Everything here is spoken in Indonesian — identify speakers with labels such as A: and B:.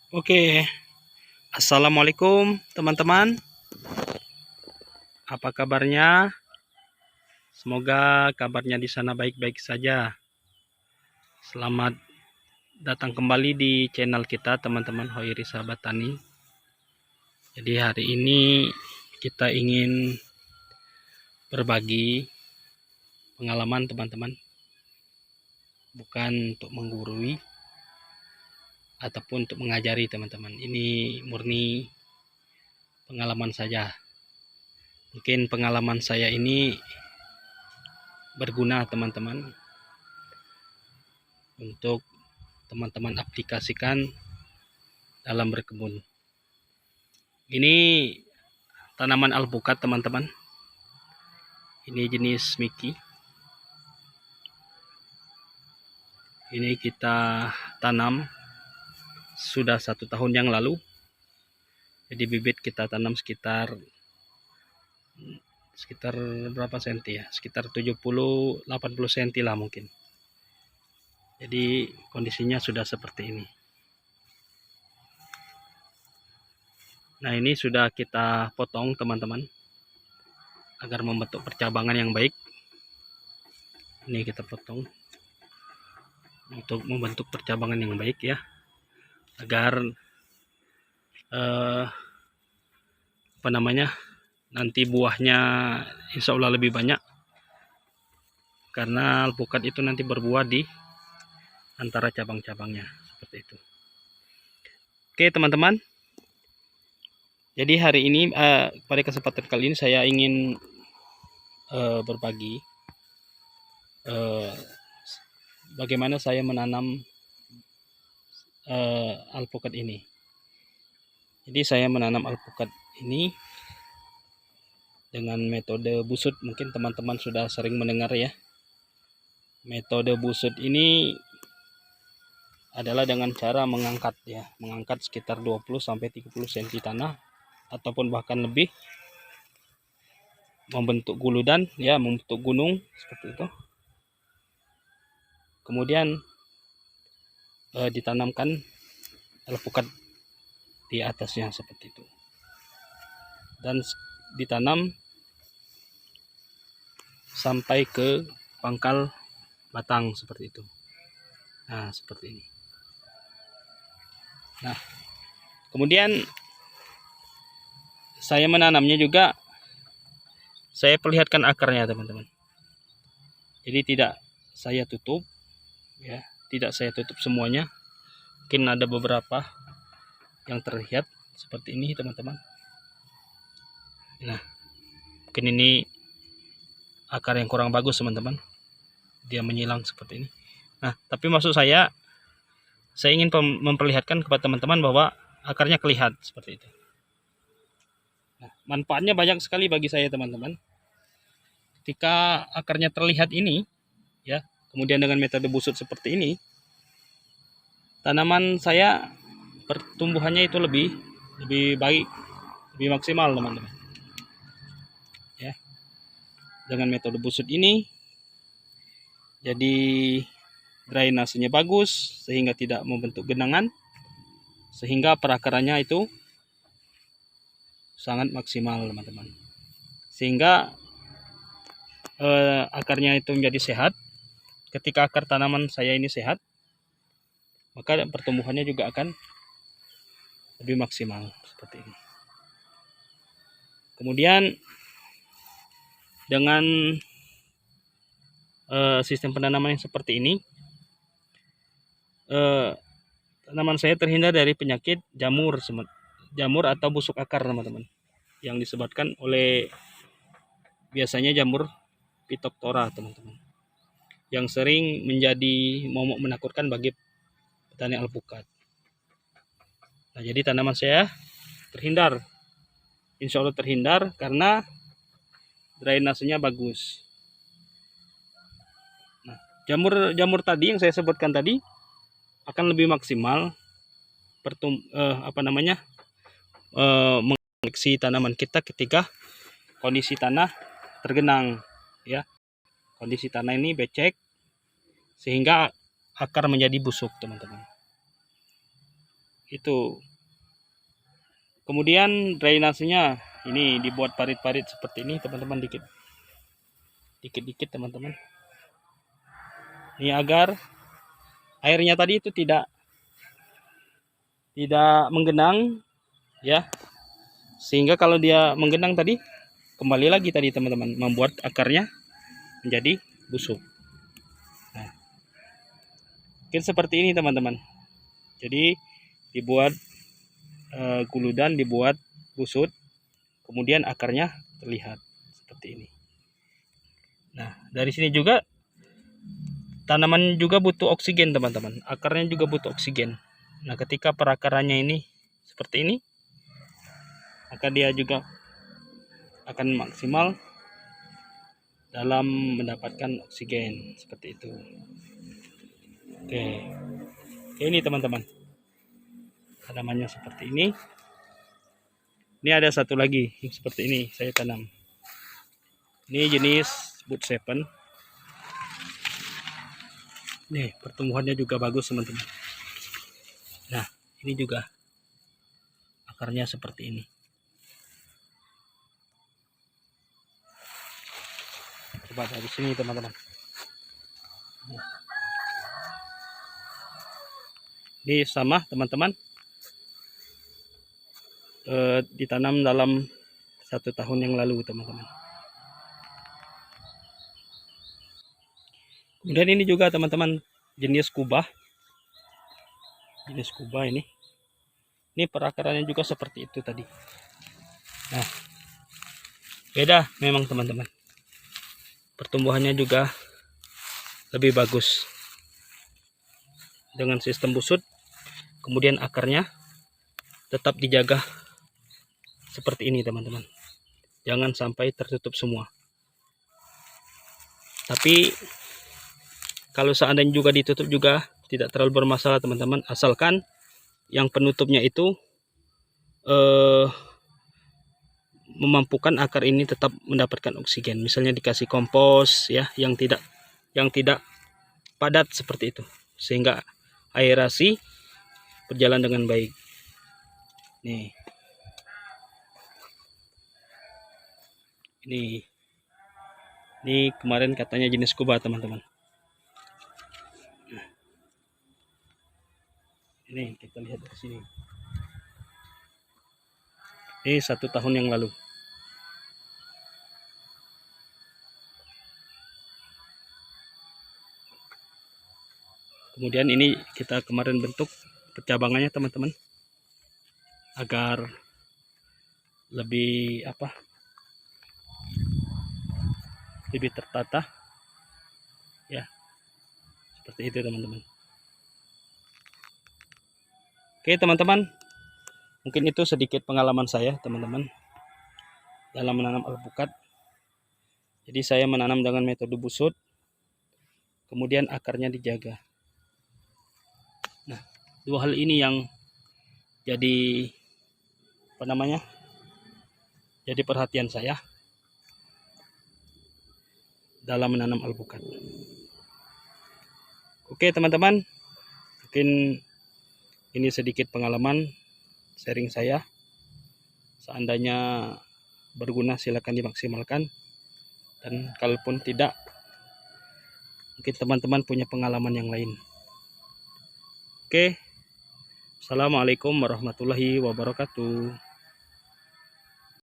A: Oke, assalamualaikum teman-teman. Apa kabarnya? Semoga kabarnya di sana baik-baik saja. Selamat datang kembali di channel kita, teman-teman Hoiri Sahabat Tani. Jadi hari ini kita ingin berbagi pengalaman teman-teman, bukan untuk menggurui ataupun untuk mengajari teman-teman. Ini murni pengalaman saja. Mungkin pengalaman saya ini berguna teman-teman untuk teman-teman aplikasikan dalam berkebun. Ini tanaman alpukat teman-teman. Ini jenis Mickey. Ini kita tanam sudah 1 tahun yang lalu. Jadi bibit kita tanam sekitar berapa senti ya? Sekitar 70-80 senti lah mungkin. Jadi kondisinya sudah seperti ini. Nah, ini sudah kita potong teman-teman agar membentuk percabangan yang baik. Ini kita potong untuk membentuk percabangan yang baik ya, agar nanti buahnya insya Allah lebih banyak, karena alpukat itu nanti berbuah di antara cabang-cabangnya seperti itu. Oke teman-teman, jadi hari ini pada kesempatan kali ini saya ingin berbagi bagaimana saya menanam alpukat ini. Jadi saya menanam alpukat ini dengan metode busut. Mungkin teman-teman sudah sering mendengar ya. Metode busut ini adalah dengan cara mengangkat ya, mengangkat sekitar 20-30 cm tanah ataupun bahkan lebih, membentuk guludan ya, membentuk gunung seperti itu. Kemudian ditanamkan alpukat di atasnya seperti itu, dan ditanam sampai ke pangkal batang seperti itu. Nah, seperti ini. Nah, kemudian saya menanamnya juga saya perlihatkan akarnya teman-teman. Jadi tidak saya tutup ya, tidak saya tutup semuanya. Mungkin ada beberapa yang terlihat seperti ini teman-teman. Nah, mungkin ini akar yang kurang bagus teman-teman, dia menyilang seperti ini. Nah, tapi maksud saya ingin memperlihatkan kepada teman-teman bahwa akarnya kelihatan seperti itu. Nah, manfaatnya banyak sekali bagi saya teman-teman. Ketika akarnya terlihat ini ya, kemudian dengan metode busut seperti ini, tanaman saya pertumbuhannya itu lebih baik, lebih maksimal teman-teman ya. Dengan metode busut ini jadi drainasenya bagus sehingga tidak membentuk genangan, sehingga perakarannya itu sangat maksimal teman-teman, sehingga akarnya itu menjadi sehat. Ketika akar tanaman saya ini sehat, maka pertumbuhannya juga akan lebih maksimal seperti ini. Kemudian dengan sistem penanaman yang seperti ini, tanaman saya terhindar dari penyakit jamur atau busuk akar teman-teman, yang disebabkan oleh biasanya jamur Phytophthora teman-teman, yang sering menjadi momok menakutkan bagi petani alpukat. Nah, jadi tanaman saya terhindar, insya Allah terhindar, karena drainasenya bagus. Nah, jamur tadi yang saya sebutkan tadi akan lebih maksimal menginfeksi tanaman kita ketika kondisi tanah tergenang ya. Kondisi tanah ini becek sehingga akar menjadi busuk teman-teman. Itu. Kemudian drainasenya ini dibuat parit-parit seperti ini teman-teman, dikit-dikit teman-teman. Ini agar airnya tadi itu tidak menggenang ya. Sehingga kalau dia menggenang tadi, kembali lagi tadi teman-teman, membuat akarnya menjadi busuk. Nah, mungkin seperti ini teman-teman. Jadi dibuat guludan, dibuat busut, kemudian akarnya terlihat seperti ini. Nah, dari sini juga tanaman juga butuh oksigen teman-teman, akarnya juga butuh oksigen. Nah, ketika perakarannya ini seperti ini, maka dia juga akan maksimal dalam mendapatkan oksigen seperti itu. Oke, ini teman-teman, tanamannya seperti ini. Ini ada satu lagi yang seperti ini saya tanam. Ini jenis Boot 7. Nih, pertumbuhannya juga bagus teman-teman. Nah, ini juga akarnya seperti ini. Coba dari sini teman-teman. Ini sama teman-teman, ditanam dalam 1 tahun yang lalu teman-teman. Kemudian ini juga teman-teman, jenis kubah. Jenis kubah ini perakarannya juga seperti itu tadi. Nah, beda memang teman-teman, pertumbuhannya juga lebih bagus dengan sistem busut. Kemudian akarnya tetap dijaga seperti ini teman-teman, jangan sampai tertutup semua. Tapi kalau seandainya juga ditutup juga tidak terlalu bermasalah teman-teman, asalkan yang penutupnya itu memampukan akar ini tetap mendapatkan oksigen. Misalnya dikasih kompos ya, yang tidak padat seperti itu, sehingga aerasi berjalan dengan baik. Nih, ini kemarin katanya jenis kubah teman-teman. Ini kita lihat di sini. Ini 1 tahun yang lalu. Kemudian ini kita kemarin bentuk percabangannya teman-teman, agar lebih lebih tertata ya, seperti itu teman-teman. Oke teman-teman, mungkin itu sedikit pengalaman saya teman-teman dalam menanam alpukat. Jadi saya menanam dengan metode busut, kemudian akarnya dijaga. Nah, 2 hal ini yang jadi jadi perhatian saya dalam menanam alpukat. Oke teman-teman, mungkin ini sedikit pengalaman sharing saya. Seandainya berguna silakan dimaksimalkan, dan kalaupun tidak, mungkin teman-teman punya pengalaman yang lain. Oke, assalamualaikum warahmatullahi wabarakatuh.